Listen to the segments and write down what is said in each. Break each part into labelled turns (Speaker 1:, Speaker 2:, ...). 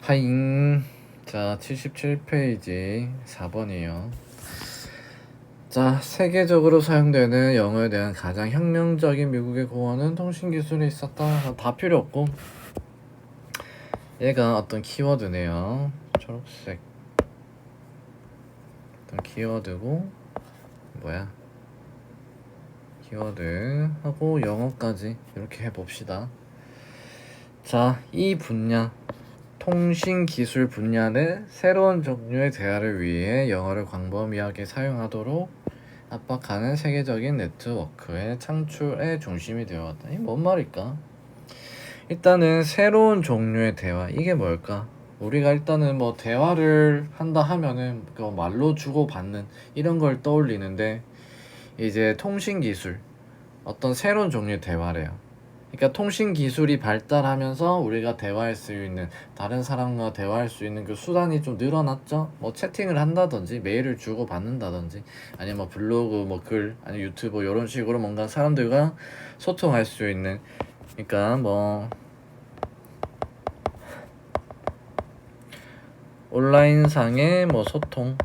Speaker 1: 하잉. 자, 77페이지 4번이에요. 자, 세계적으로 사용되는 영어에 대한 가장 혁명적인 미국의 고어는 통신기술에 있었다. 다 필요 없고, 얘가 어떤 키워드네요. 초록색 어떤 키워드고, 뭐야, 키워드 하고 영어까지 이렇게 해봅시다. 자, 이 분야, 통신기술 분야는 새로운 종류의 대화를 위해 영어를 광범위하게 사용하도록 압박하는 세계적인 네트워크의 창출의 중심이 되어왔다. 이게 뭔 말일까? 일단은 새로운 종류의 대화, 이게 뭘까? 우리가 일단은 뭐 대화를 한다 하면은 그 말로 주고받는 이런 걸 떠올리는데, 이제 통신기술, 어떤 새로운 종류의 대화래요. 그러니까 통신 기술이 발달하면서 우리가 대화할 수 있는, 다른 사람과 대화할 수 있는 그 수단이 좀 늘어났죠. 뭐 채팅을 한다든지 메일을 주고 받는다든지, 아니면 뭐 블로그, 뭐 글, 아니면 유튜브 이런 식으로 뭔가 사람들과 소통할 수 있는, 그러니까 뭐 온라인상의 뭐 소통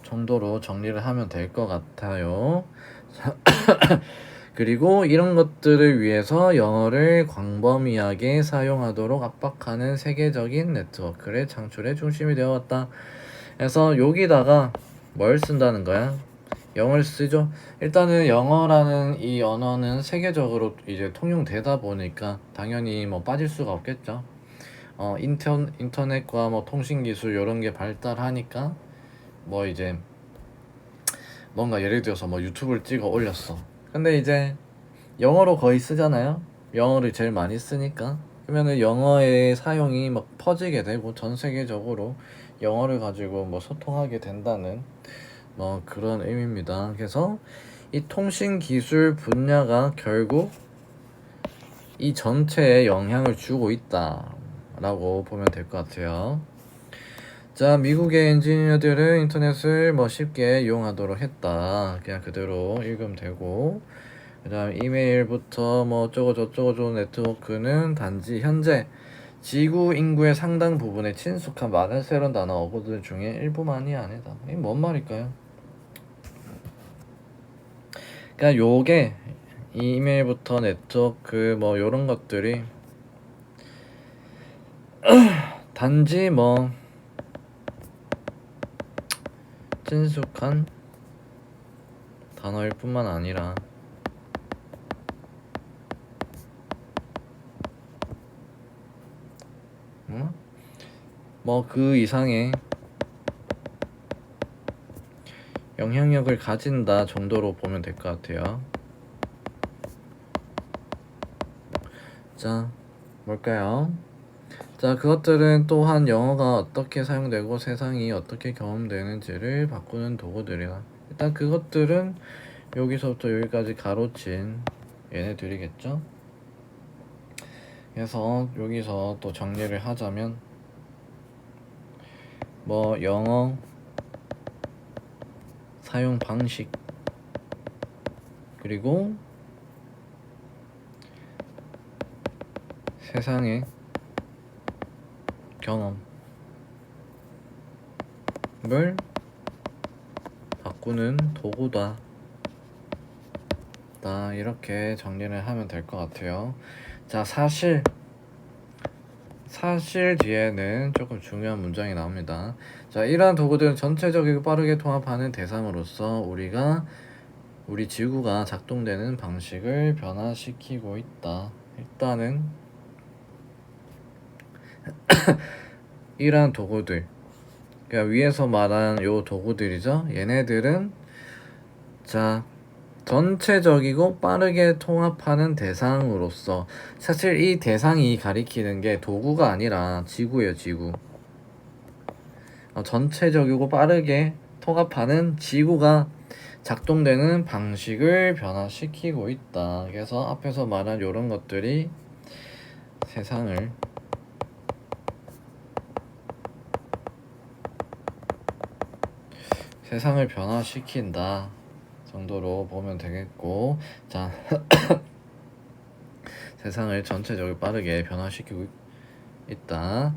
Speaker 1: 정도로 정리를 하면 될 것 같아요. 그리고 이런 것들을 위해서 영어를 광범위하게 사용하도록 압박하는 세계적인 네트워크의 창출의 중심이 되어왔다. 그래서 여기다가 뭘 쓴다는 거야? 영어를 쓰죠. 일단은 영어라는 이 언어는 세계적으로 이제 통용되다 보니까 당연히 뭐 빠질 수가 없겠죠. 인터넷과 뭐 통신기술 이런 게 발달하니까 뭐 이제 뭔가 예를 들어서 뭐 유튜브를 찍어 올렸어. 근데 이제 영어로 거의 쓰잖아요. 영어를 제일 많이 쓰니까. 그러면은 영어의 사용이 막 퍼지게 되고 전 세계적으로 영어를 가지고 뭐 소통하게 된다는 뭐 그런 의미입니다. 그래서 이 통신 기술 분야가 결국 이 전체에 영향을 주고 있다라고 보면 될 것 같아요. 자, 미국의 엔지니어들은 인터넷을 뭐 쉽게 이용하도록 했다. 그냥 그대로 읽으면 되고, 그 다음 이메일부터 뭐 어쩌고 저쩌고 네트워크는 단지 현재 지구 인구의 상당 부분에 친숙한 많은 새로운 단어 어구들 중에 일부만이 아니다. 이게 뭔 말일까요? 그러니까 요게 이메일부터 네트워크 뭐 요런 것들이 단지 뭐 친숙한 단어일 뿐만 아니라 뭐 그 이상의 영향력을 가진다 정도로 보면 될 것 같아요. 자, 뭘까요? 자, 그것들은 또한 영어가 어떻게 사용되고 세상이 어떻게 경험되는지를 바꾸는 도구들이다. 일단 그것들은 여기서부터 여기까지 가로친 얘네들이겠죠? 그래서 여기서 또 정리를 하자면 뭐 영어 사용 방식, 그리고 세상의 경험을 바꾸는 도구다. 이렇게 정리를 하면 될 것 같아요. 자, 사실 뒤에는 조금 중요한 문장이 나옵니다. 자, 이러한 도구들은 전체적이고 빠르게 통합하는 대상으로서 우리 지구가 작동되는 방식을 변화시키고 있다. 일단은 이러한 도구들, 그러니까 위에서 말한 요 도구들이죠. 얘네들은 자, 전체적이고 빠르게 통합하는 대상으로서, 사실 이 대상이 가리키는 게 도구가 아니라 지구예요, 지구. 전체적이고 빠르게 통합하는 지구가 작동되는 방식을 변화시키고 있다. 그래서 앞에서 말한 이런 것들이 세상을 변화시킨다 정도로 보면 되겠고, 자, 세상을 전체적으로 빠르게 변화시키고 있다.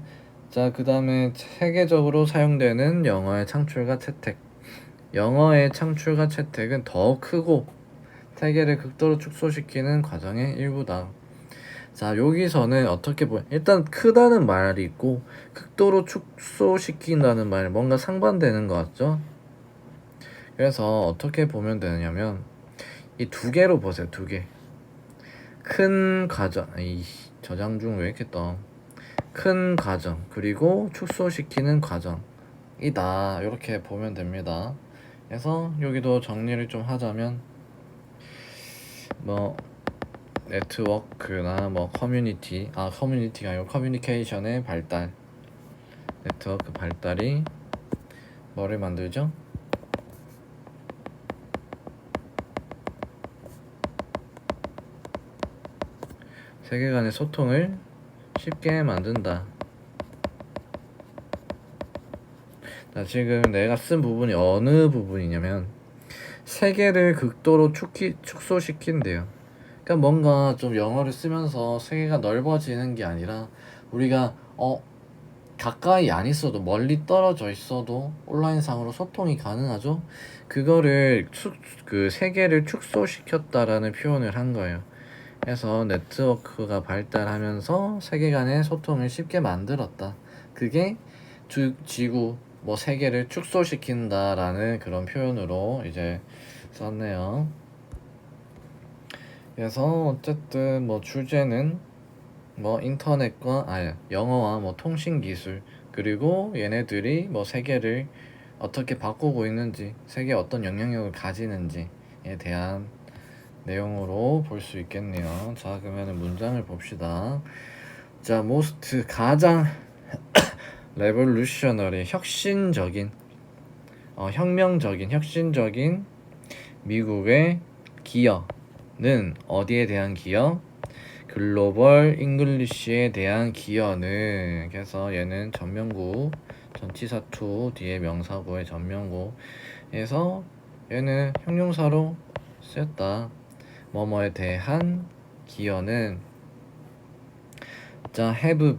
Speaker 1: 자, 그 다음에 세계적으로 사용되는 영어의 창출과 채택. 영어의 창출과 채택은 더 크고 세계를 극도로 축소시키는 과정의 일부다. 자, 여기서는 어떻게 보면 일단 크다는 말이 있고 극도로 축소시킨다는 말, 뭔가 상반되는 것 같죠? 그래서 어떻게 보면 되냐면 이 두 개로 보세요. 두 개. 큰 과정, 저장 중 왜 이렇게 떠? 큰 과정 그리고 축소시키는 과정이다. 이렇게 보면 됩니다. 그래서 여기도 정리를 좀 하자면 뭐 네트워크나 뭐 커뮤니티가 아니고 커뮤니케이션의 발달, 네트워크 발달이 뭐를 만들죠? 세계 간의 소통을 쉽게 만든다. 자, 지금 내가 쓴 부분이 어느 부분이냐면 세계를 극도로 축소시킨대요. 그러니까 뭔가 좀 영어를 쓰면서 세계가 넓어지는 게 아니라 우리가 가까이 안 있어도 멀리 떨어져 있어도 온라인상으로 소통이 가능하죠. 그거를 그 세계를 축소시켰다라는 표현을 한 거예요. 그래서 네트워크가 발달하면서 세계 간의 소통을 쉽게 만들었다. 그게 지구 뭐 세계를 축소시킨다라는 그런 표현으로 이제 썼네요. 그래서 어쨌든 뭐 주제는 뭐 인터넷과 영어와 뭐 통신 기술 그리고 얘네들이 뭐 세계를 어떻게 바꾸고 있는지 세계에 어떤 영향력을 가지는지에 대한 내용으로 볼 수 있겠네요. 자, 그러면 문장을 봅시다. 자, most 가장 revolutionary 혁신적인 혁신적인 미국의 기여는 어디에 대한 기여? 글로벌 잉글리시에 대한 기여는, 그래서 얘는 전명구 전치사 to 뒤에 명사구의 전명구에서 얘는 형용사로 쓰였다. 뭐뭐에 대한 기여는 자, have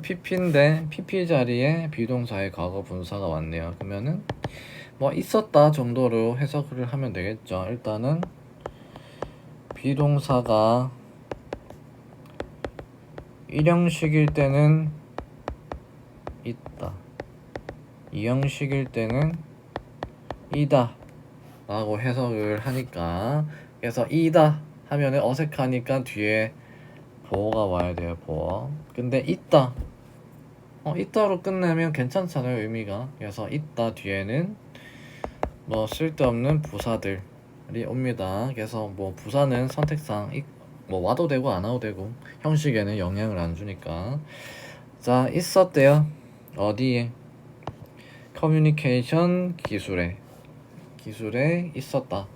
Speaker 1: pp인데 pp 자리에 비동사의 과거 분사가 왔네요. 그러면은 뭐 있었다 정도로 해석을 하면 되겠죠. 일단은 비동사가 1형식일 때는 있다, 2형식일 때는 이다 라고 해석을 하니까, 그래서 이다 하면은 어색하니까 뒤에 보어가 와야 돼요. 보어. 근데 있다 있다로 끝내면 괜찮잖아요, 의미가. 그래서 있다 뒤에는 뭐 쓸데없는 부사들이 옵니다. 그래서 뭐 부사는 선택상 뭐 와도 되고 안 와도 되고 형식에는 영향을 안 주니까. 자, 있었대요. 어디에? 커뮤니케이션 기술에 있었다.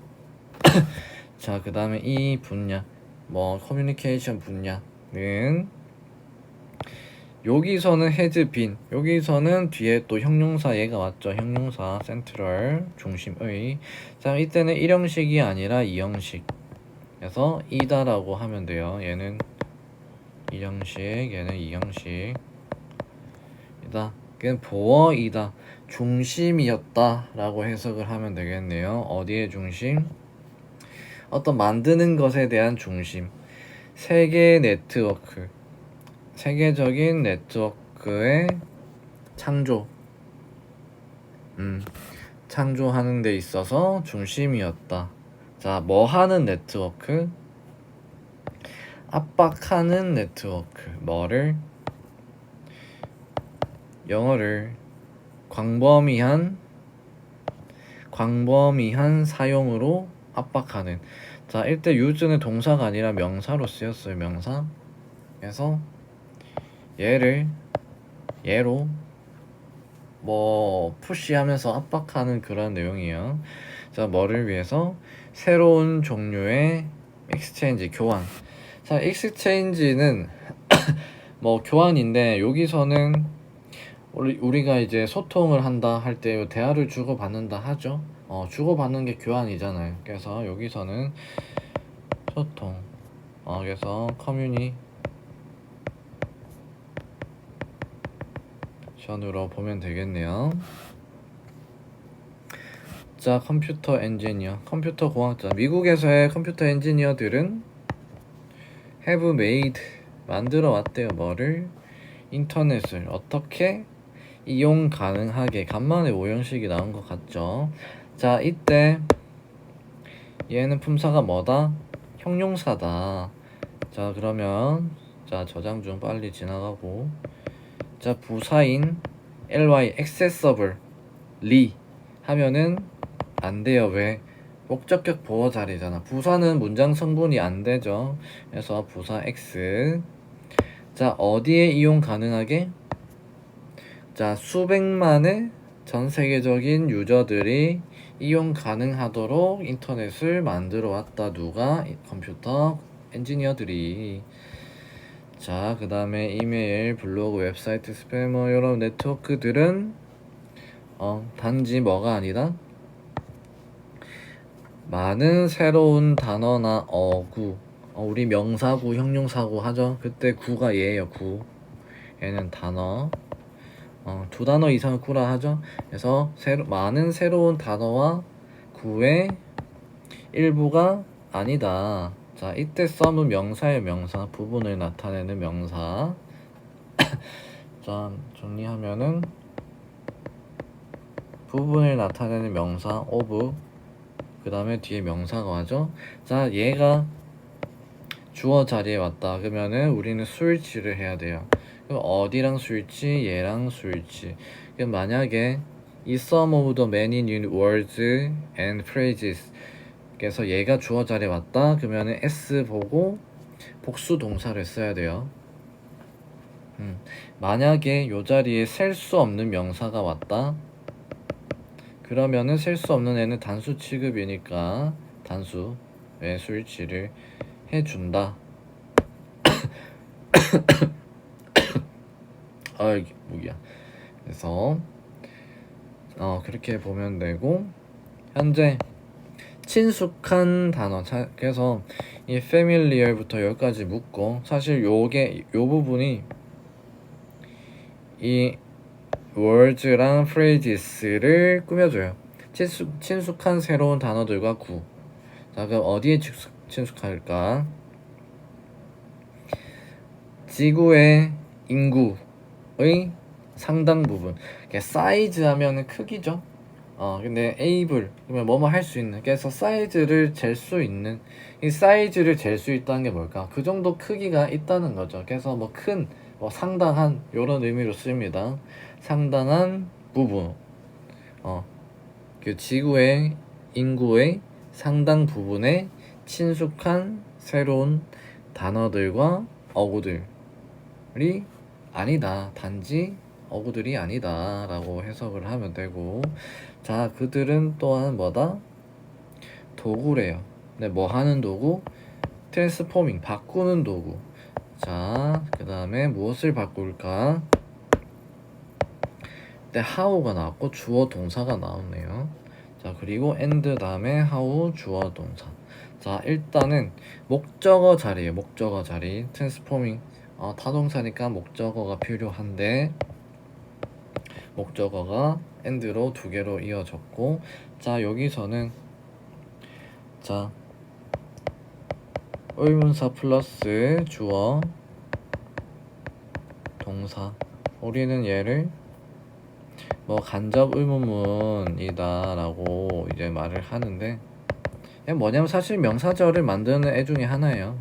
Speaker 1: 자, 그 다음에 이 분야 뭐 커뮤니케이션 분야는 여기서는 has been, 여기서는 뒤에 또 형용사 얘가 왔죠. 형용사 센트럴 중심의. 자, 이때는 1형식이 아니라 2형식. 그래서 이다라고 하면 돼요. 얘는 1형식, 얘는 2형식 이다. 그냥 보어이다, 중심이었다 라고 해석을 하면 되겠네요. 어디의 중심? 어떤 만드는 것에 대한 중심. 세계 네트워크, 세계적인 네트워크의 창조하는 데 있어서 중심이었다. 자, 뭐 하는 네트워크? 압박하는 네트워크. 뭐를? 영어를 광범위한 사용으로 압박하는. 자, 이때 use는 동사가 아니라 명사로 쓰였어요. 명사. 그래서 얘로 뭐 푸시하면서 압박하는 그런 내용이에요. 자, 뭐를 위해서? 새로운 종류의 exchange, 교환. 자, exchange는 뭐 교환인데 여기서는 우리가 이제 소통을 한다 할 때 대화를 주고받는다 하죠. 주고받는 게 교환이잖아요. 그래서 여기서는 소통, 그래서 션으로 보면 되겠네요. 자, 컴퓨터 엔지니어, 컴퓨터 공학자. 미국에서의 컴퓨터 엔지니어들은 have made, 만들어 왔대요. 뭐를? 인터넷을 어떻게 이용 가능하게. 간만에 오형식이 나온 것 같죠. 자, 이때 얘는 품사가 뭐다? 형용사다. 자, 그러면 자, 저장 중 빨리 지나가고, 자, 부사인 ly accessibly 하면은 안 돼요. 왜? 목적격 보호 자리잖아. 부사는 문장 성분이 안 되죠. 그래서 부사 x. 자, 어디에 이용 가능하게? 자, 수백만의 전 세계적인 유저들이 이용 가능하도록 인터넷을 만들어 왔다. 누가? 컴퓨터 엔지니어들이. 자, 그 다음에 이메일, 블로그, 웹사이트, 스패머 이런 네트워크들은 단지 뭐가 아니다? 많은 새로운 단어나 어구, 우리 명사구, 형용사구 하죠. 그때 구가 얘예요. 구. 얘는 단어. 두 단어 이상을 구라 하죠. 그래서 많은 새로운 단어와 구의 일부가 아니다. 자, 이때 some은 명사예요. 명사. 부분을 나타내는 명사. 자, 정리하면은 부분을 나타내는 명사 of, 그 다음에 뒤에 명사가 하죠. 자, 얘가 주어 자리에 왔다. 그러면은 우리는 스위치를 해야 돼요. 그럼 어디랑 스위치? 얘랑 스위치. 그럼 만약에 이 some of the many new words and phrases, 그래서 얘가 주어 자리에 왔다. 그러면은 s 보고 복수 동사를 써야 돼요. 만약에 요 자리에 셀 수 없는 명사가 왔다. 그러면은 셀 수 없는 애는 단수 취급이니까 단수의 스위치를 해준다. 이게 목이야. 그래서 그렇게 보면 되고, 현재 친숙한 단어. 그래서 이 familiar부터 여기까지 묶고, 사실 요 부분이 이 words랑 phrases를 꾸며줘요. 친숙한 새로운 단어들과 구. 자, 그럼 어디에 친숙할까? 지구의 인구의 상당 부분. 사이즈 하면은 크기죠. 근데 able 그러면 뭐뭐 할 수 있는. 그래서 사이즈를 잴 수 있는. 이 사이즈를 잴 수 있다는 게 뭘까? 그 정도 크기가 있다는 거죠. 그래서 뭐 큰, 뭐 상당한 이런 의미로 씁니다. 상당한 부분. 그 지구의 인구의 상당 부분에 친숙한 새로운 단어들과 어구들이 아니다. 단지 어구들이 아니다 라고 해석을 하면 되고, 자, 그들은 또한 뭐다? 도구래요. 네, 뭐 하는 도구? 트랜스포밍, 바꾸는 도구. 자, 그 다음에 무엇을 바꿀까? 네, how가 나왔고 주어 동사가 나왔네요. 자, 그리고 and 다음에 how 주어 동사. 자, 일단은 목적어 자리에요. 목적어 자리. 트랜스포밍 타동사니까 목적어가 필요한데, 목적어가 and로 두 개로 이어졌고, 자, 여기서는 자, 의문사 플러스 주어 동사. 우리는 얘를 뭐 간접 의문문이다 라고 이제 말을 하는데, 뭐냐면 사실 명사절을 만드는 애 중에 하나예요.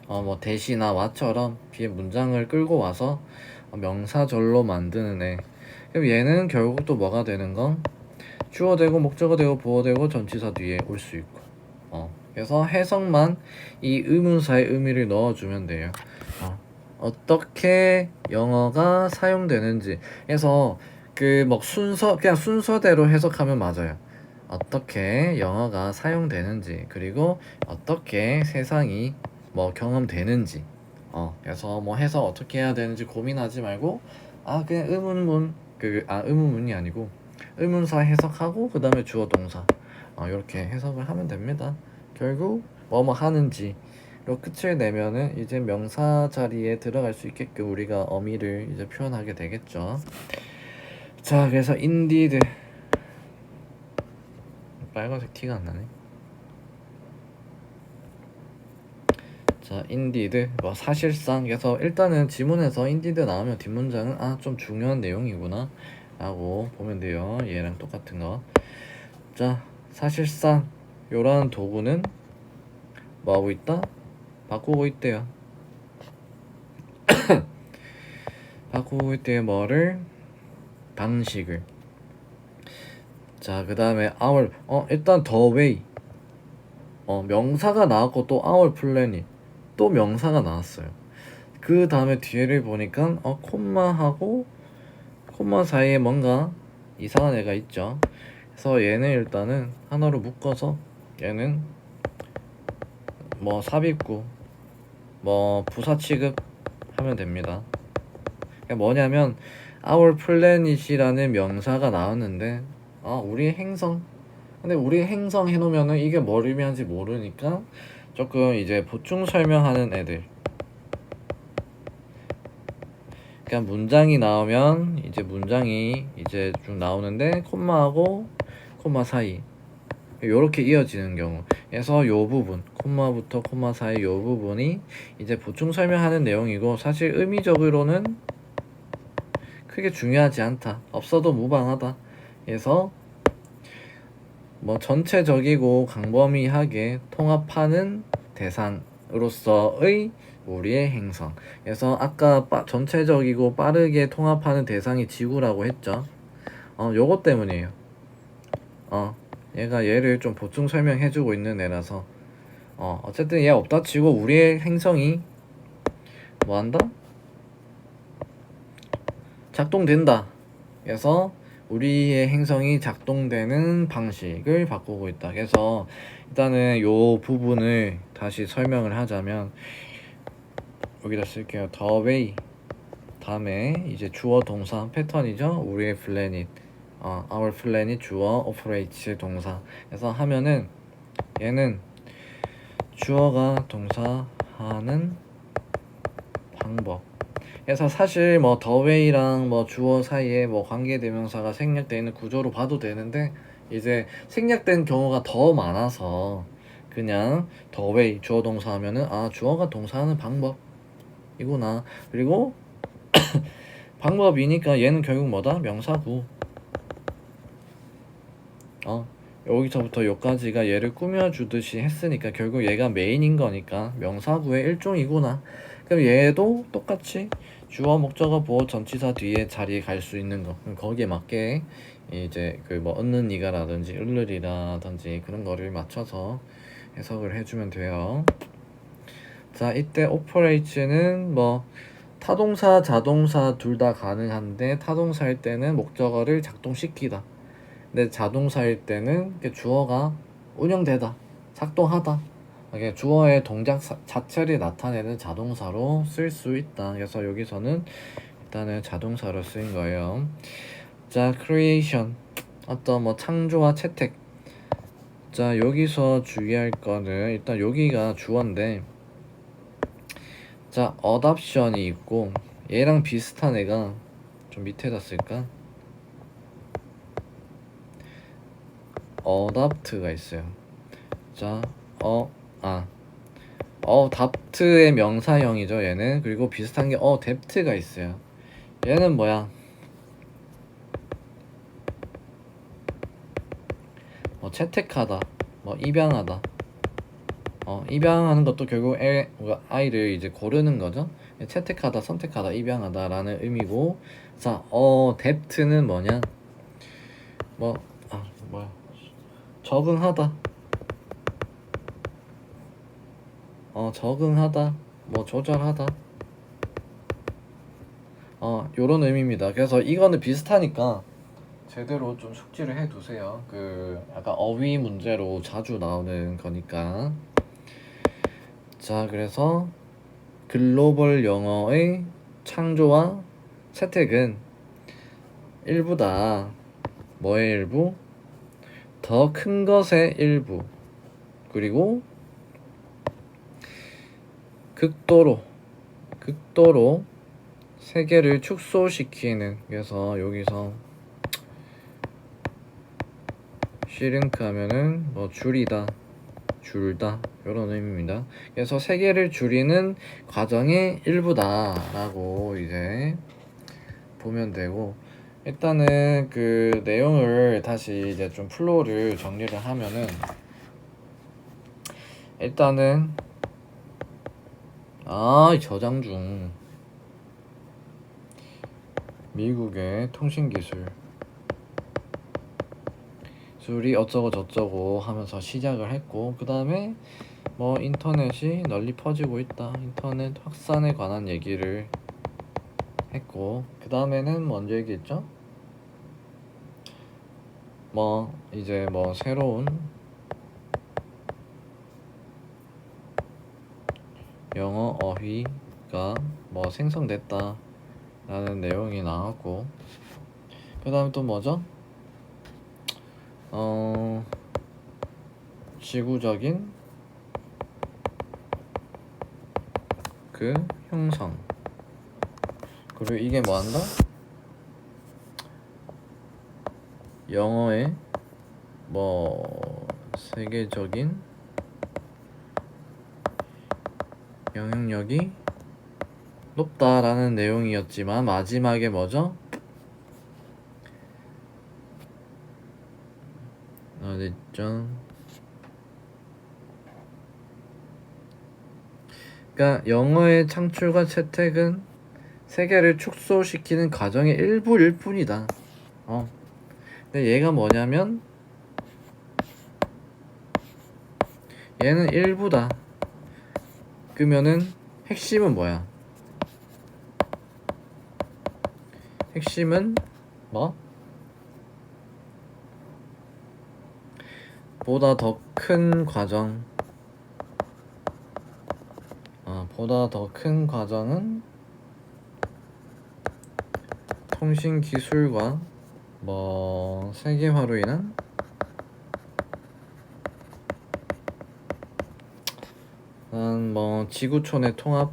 Speaker 1: 뭐 대시나 와처럼 뒤에 문장을 끌고 와서 명사절로 만드는 애. 그럼 얘는 결국 또 뭐가 되는 건 주어 되고 목적어 되고 보어 되고 전치사 뒤에 올 수 있고. 그래서 해석만 이 의문사의 의미를 넣어주면 돼요. 어떻게 영어가 사용되는지. 그래서 그 뭐 그냥 순서대로 해석하면 맞아요. 어떻게 영어가 사용되는지, 그리고 어떻게 세상이 뭐 경험되는지. 그래서 뭐 해석 어떻게 해야 되는지 고민하지 말고, 그냥 의문문이 아니고 의문사 해석하고 그 다음에 주어 동사 이렇게 해석을 하면 됩니다. 결국 뭐뭐 하는지, 끝을 내면은 이제 명사 자리에 들어갈 수 있게끔 우리가 어미를 이제 표현하게 되겠죠. 자, 그래서 indeed. 빨간색 티가 안 나네. 자, indeed 뭐 사실상. 그래서 일단은 지문에서 indeed 나오면 뒷문장은 좀 중요한 내용이구나 라고 보면 돼요. 얘랑 똑같은 거. 자, 사실상 요런 도구는 뭐 하고 있다? 바꾸고 있대요. 바꾸고 있대요. 뭐를? 방식을. 자, 그 다음에 our 일단 the way 명사가 나왔고 또 our plan이 또 명사가 나왔어요. 그 다음에 뒤에를 보니까 콤마하고 콤마 사이에 뭔가 이상한 애가 있죠. 그래서 얘는 일단은 하나로 묶어서 얘는 뭐 삽입구 뭐 부사 취급하면 됩니다. 그러니까 뭐냐면 our planet이라는 명사가 나왔는데 우리의 행성. 근데 우리 행성 해놓으면은 이게 뭘 의미하는지 모르니까 조금 이제 보충 설명하는 애들. 그러니까 문장이 나오면 이제 문장이 이제 좀 나오는데 콤마하고 콤마 사이 요렇게 이어지는 경우. 그래서 요 부분 콤마부터 콤마 사이 요 부분이 이제 보충 설명하는 내용이고 사실 의미적으로는 크게 중요하지 않다. 없어도 무방하다. 그래서 뭐 전체적이고 광범위하게 통합하는 대상으로서의 우리의 행성. 그래서 아까 전체적이고 빠르게 통합하는 대상이 지구라고 했죠. 요것 때문이에요. 얘가 얘를 좀 보충 설명해주고 있는 애라서 어쨌든 얘 없다 치고 우리의 행성이 뭐한다? 작동된다. 그래서 우리의 행성이 작동되는 방식을 바꾸고 있다. 그래서 일단은 요 부분을 다시 설명을 하자면 여기다 쓸게요. The way 다음에 이제 주어 동사 패턴이죠. 우리의 planet our planet 주어 operates 동사. 그래서 하면은 얘는 주어가 동사하는 방법. 그래서 사실 뭐 the way랑 뭐 주어 사이에 뭐 관계대명사가 생략되어 있는 구조로 봐도 되는데 이제 생략된 경우가 더 많아서 그냥 the way 주어 동사 하면은 주어가 동사하는 방법이구나. 그리고 방법이니까 얘는 결국 뭐다? 명사구. 여기서부터 여기까지가 얘를 꾸며주듯이 했으니까 결국 얘가 메인인 거니까 명사구의 일종이구나. 그럼 얘도 똑같이 주어 목적어 보호 전치사 뒤에 자리에 갈 수 있는 거. 그럼 거기에 맞게 이제 그 뭐 얻는 이가라든지 을르리라든지 그런 거를 맞춰서 해석을 해주면 돼요. 자, 이때 operates는 뭐 타동사, 자동사 둘 다 가능한데 타동사일 때는 목적어를 작동시키다. 근데 자동사일 때는 주어가 운영되다, 작동하다. 이게 주어의 동작 자체를 나타내는 자동사로 쓸 수 있다. 그래서 여기서는 일단은 자동사로 쓰인 거예요. 자, creation 어떤 뭐 창조와 채택. 자, 여기서 주의할 거는 일단 여기가 주어인데 자, adoption이 있고 얘랑 비슷한 애가 좀 밑에다 쓸까? adopt가 있어요. 자, adapt의 명사형이죠, 얘는. 그리고 비슷한 게 adapt가 있어요. 얘는 뭐야? 뭐 채택하다, 뭐 입양하다. 입양하는 것도 결국 아이를 이제 고르는 거죠. 채택하다, 선택하다, 입양하다라는 의미고. 자, adapt는 뭐냐? 적응하다. 적응하다, 뭐 조절하다. 요런 의미입니다. 그래서 이거는 비슷하니까 제대로 좀 숙지를 해두세요. 그 약간 어휘 문제로 자주 나오는 거니까. 자, 그래서 글로벌 영어의 창조와 채택은 일부다. 뭐의 일부? 더 큰 것의 일부. 그리고 극도로 세계를 축소시키는, 그래서 여기서 슈링크 하면은 뭐 줄이다, 줄다 이런 의미입니다. 그래서 세계를 줄이는 과정의 일부다 라고 이제 보면 되고, 일단은 그 내용을 다시 이제 좀 플로우를 정리를 하면은, 일단은 저장 중 미국의 통신기술이 어쩌고 저쩌고 하면서 시작을 했고, 그 다음에 뭐 인터넷이 널리 퍼지고 있다, 인터넷 확산에 관한 얘기를 했고, 그 다음에는 먼저 얘기했죠. 뭐 이제 뭐 새로운 영어 어휘가 뭐 생성됐다 라는 내용이 나왔고, 그 다음에 또 뭐죠? 지구적인 그 형성, 그리고 이게 뭐 한다? 영어의 뭐 세계적인 영향력이 높다라는 내용이었지만, 마지막에 뭐죠? 어딨죠? 그러니까 영어의 창출과 채택은 세계를 축소시키는 과정의 일부일 뿐이다. 근데 얘가 뭐냐면, 얘는 일부다. 그러면은 핵심은 뭐야? 핵심은 뭐? 보다 더 큰 과정. 보다 더 큰 과정은 통신 기술과 뭐 세계화로 인한 뭐 지구촌의 통합,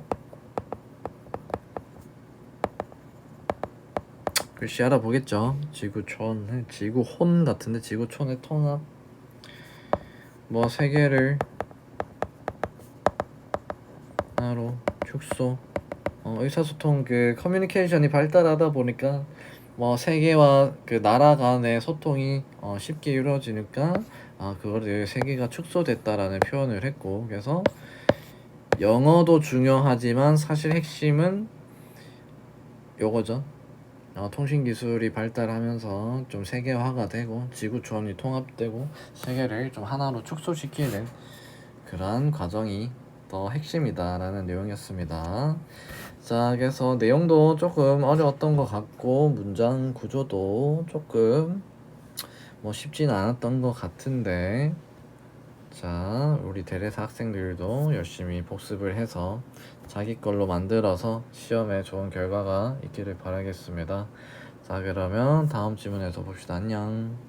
Speaker 1: 글씨 알아보겠죠. 지구촌, 지구혼 같은데 지구촌의 통합, 뭐 세계를 하나로 축소, 의사소통, 그 커뮤니케이션이 발달하다 보니까 뭐 세계와 그 나라 간의 소통이 쉽게 이루어지니까 그거를 세계가 축소됐다라는 표현을 했고, 그래서 영어도 중요하지만 사실 핵심은 요거죠. 통신기술이 발달하면서 좀 세계화가 되고 지구촌이 통합되고 세계를 좀 하나로 축소시키는 그러한 과정이 더 핵심이다 라는 내용이었습니다. 자, 그래서 내용도 조금 어려웠던 것 같고, 문장 구조도 조금 뭐 쉽진 않았던 것 같은데, 자, 우리 대레사 학생들도 열심히 복습을 해서 자기 걸로 만들어서 시험에 좋은 결과가 있기를 바라겠습니다. 자, 그러면 다음 질문에서 봅시다. 안녕.